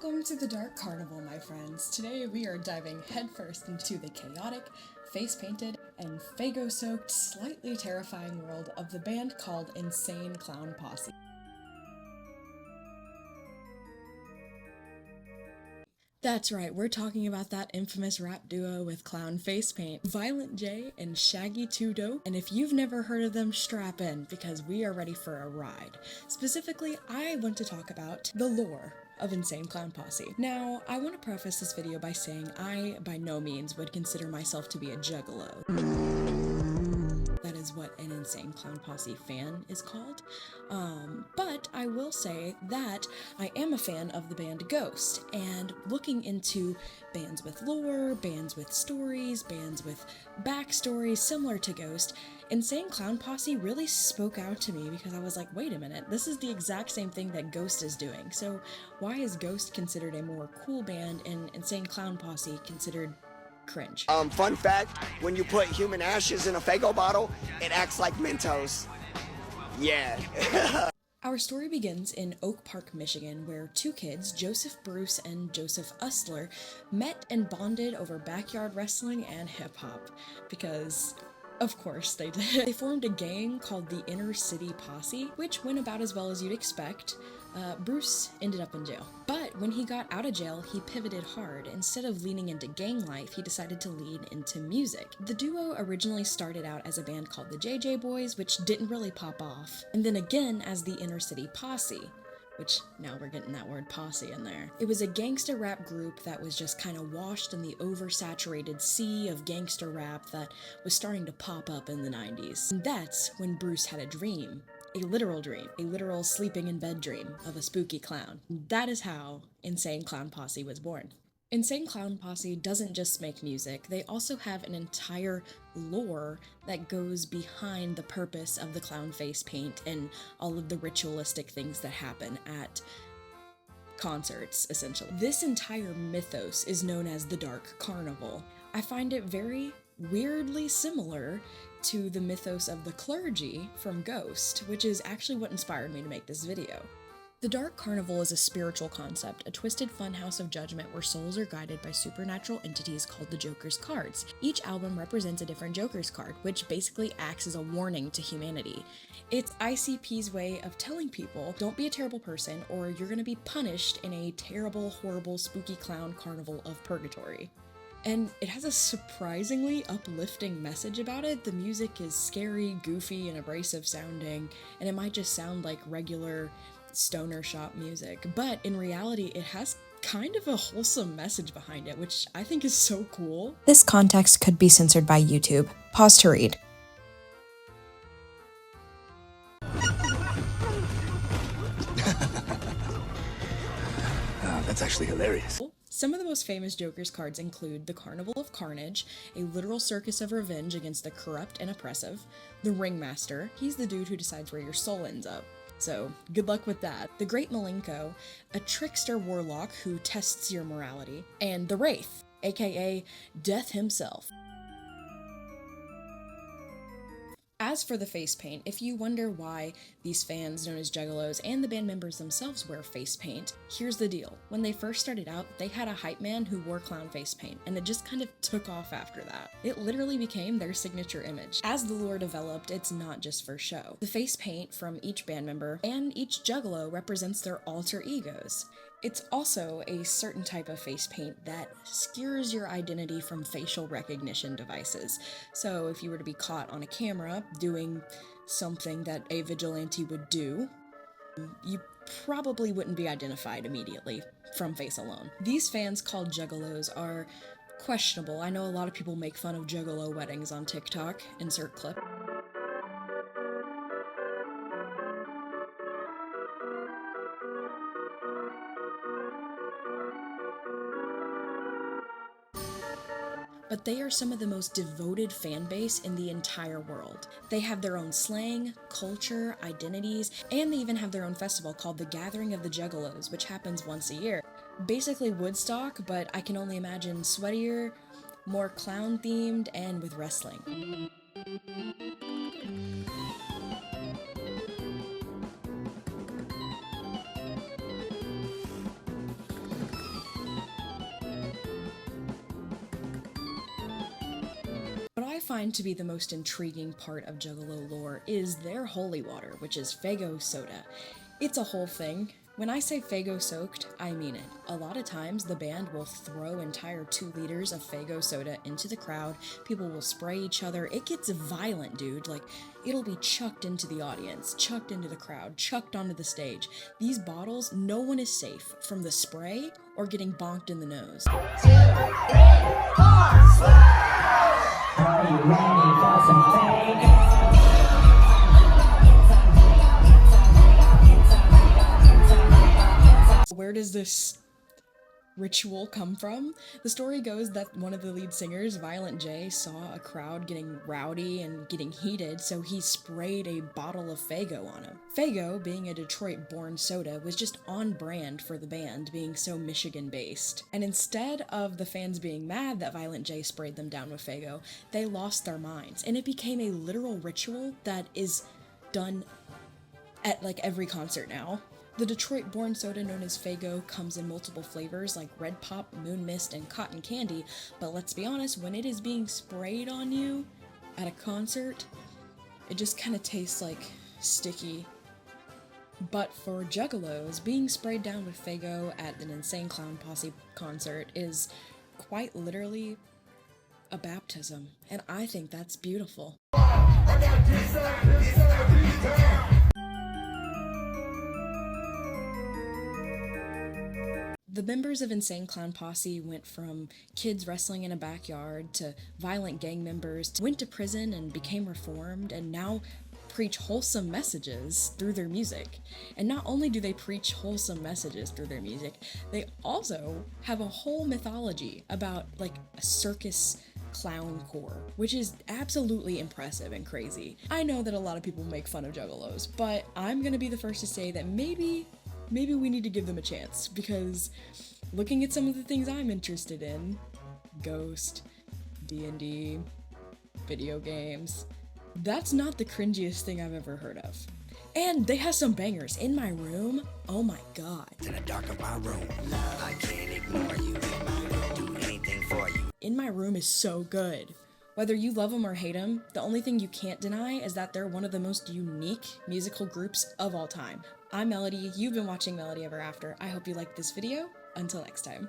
Welcome to the Dark Carnival, my friends. Today we are diving headfirst into the chaotic, face-painted, and Faygo-soaked, slightly terrifying world of the band called Insane Clown Posse. That's right, we're talking about that infamous rap duo with clown face paint, Violent J and Shaggy 2 Dope, and if you've never heard of them, strap in, because we are ready for a ride. Specifically, I want to talk about the lore of Insane Clown Posse. Now, I want to preface this video by saying I, by no means, would consider myself to be a juggalo. That is what an Insane Clown Posse fan is called. But I will say that I am a fan of the band Ghost, and looking into bands with lore, bands with stories, bands with backstories similar to Ghost, Insane Clown Posse really spoke out to me because I was like, wait a minute, this is the exact same thing that Ghost is doing, so why is Ghost considered a more cool band and Insane Clown Posse considered cringe? Fun fact, when you put human ashes in a Faygo bottle, it acts like Mentos. Yeah. Our story begins in Oak Park, Michigan, where two kids, Joseph Bruce and Joseph Ustler, met and bonded over backyard wrestling and hip-hop. Because, of course, they did. They formed a gang called the Inner City Posse, which went about as well as you'd expect. Bruce ended up in jail. But when he got out of jail, he pivoted hard. Instead of leaning into gang life, he decided to lean into music. The duo originally started out as a band called the JJ Boys, which didn't really pop off, and then again as the Inner City Posse, which now we're getting that word posse in there. It was a gangster rap group that was just kind of washed in the oversaturated sea of gangster rap that was starting to pop up in the 90s. And that's when Bruce had a dream. A literal sleeping in bed dream of a spooky clown. That is how Insane Clown Posse was born. Insane Clown Posse doesn't just make music, they also have an entire lore that goes behind the purpose of the clown face paint and all of the ritualistic things that happen at concerts, essentially. This entire mythos is known as the Dark Carnival. I find it very weirdly similar to the mythos of the clergy from Ghost, which is actually what inspired me to make this video. The Dark Carnival is a spiritual concept, a twisted funhouse of judgment where souls are guided by supernatural entities called the Joker's cards. Each album represents a different Joker's card, which basically acts as a warning to humanity. It's ICP's way of telling people, don't be a terrible person or you're gonna be punished in a terrible, horrible, spooky clown carnival of purgatory. And it has a surprisingly uplifting message about it. The music is scary, goofy, and abrasive sounding, and it might just sound like regular stoner shop music, but in reality it has kind of a wholesome message behind it, which I think is so cool. This context could be censored by YouTube. Pause to read. That's actually hilarious. Some of the most famous Joker's cards include the Carnival of Carnage, a literal circus of revenge against the corrupt and oppressive, the Ringmaster, he's the dude who decides where your soul ends up, so good luck with that, the Great Malenko, a trickster warlock who tests your morality, and the Wraith, aka Death himself. As for the face paint, if you wonder why these fans known as Juggalos and the band members themselves wear face paint, here's the deal. When they first started out, they had a hype man who wore clown face paint, and it just kind of took off after that. It literally became their signature image. As the lore developed, it's not just for show. The face paint from each band member and each Juggalo represents their alter egos. It's also a certain type of face paint that skewers your identity from facial recognition devices. So if you were to be caught on a camera doing something that a vigilante would do, you probably wouldn't be identified immediately from face alone. These fans called Juggalos are questionable. I know a lot of people make fun of Juggalo weddings on TikTok. Insert clip. But they are some of the most devoted fan base in the entire world. They have their own slang, culture, identities, and they even have their own festival called the Gathering of the Juggalos, which happens once a year. Basically Woodstock, but I can only imagine sweatier, more clown-themed, and with wrestling. I find to be the most intriguing part of Juggalo lore is their holy water, which is Faygo soda. It's a whole thing. When I say Faygo soaked, I mean it. A lot of times the band will throw entire 2 liters of Faygo soda into the crowd, people will spray each other, it gets violent, dude. Like, it'll be chucked into the audience, chucked into the crowd, chucked onto the stage. These bottles, no one is safe from the spray or getting bonked in the nose. Are you ready for some Faygo? Where does this ritual come from? The story goes that one of the lead singers, Violent J, saw a crowd getting rowdy and getting heated, so he sprayed a bottle of Faygo on him. Faygo, being a Detroit-born soda, was just on brand for the band, being so Michigan-based. And instead of the fans being mad that Violent J sprayed them down with Faygo, they lost their minds, and it became a literal ritual that is done at like every concert now. The Detroit-born soda known as Faygo comes in multiple flavors like Red Pop, Moon Mist, and Cotton Candy, but let's be honest, when it is being sprayed on you at a concert, it just kind of tastes like sticky. But for Juggalos, being sprayed down with Faygo at an Insane Clown Posse concert is quite literally a baptism, and I think that's beautiful. The members of Insane Clown Posse went from kids wrestling in a backyard to violent gang members, went to prison and became reformed, and now preach wholesome messages through their music. And not only do they preach wholesome messages through their music, they also have a whole mythology about like a circus clown corps, which is absolutely impressive and crazy. I know that a lot of people make fun of Juggalos, but I'm gonna be the first to say that maybe we need to give them a chance, because looking at some of the things I'm interested in, Ghost, D&D, video games, that's not the cringiest thing I've ever heard of. And they have some bangers. In My Room, oh my god. In the dark of my room, love, I can't ignore you. In my room, do anything for you. In My Room is so good. Whether you love them or hate them, the only thing you can't deny is that they're one of the most unique musical groups of all time. I'm Melody, you've been watching Melody Ever After. I hope you liked this video. Until next time.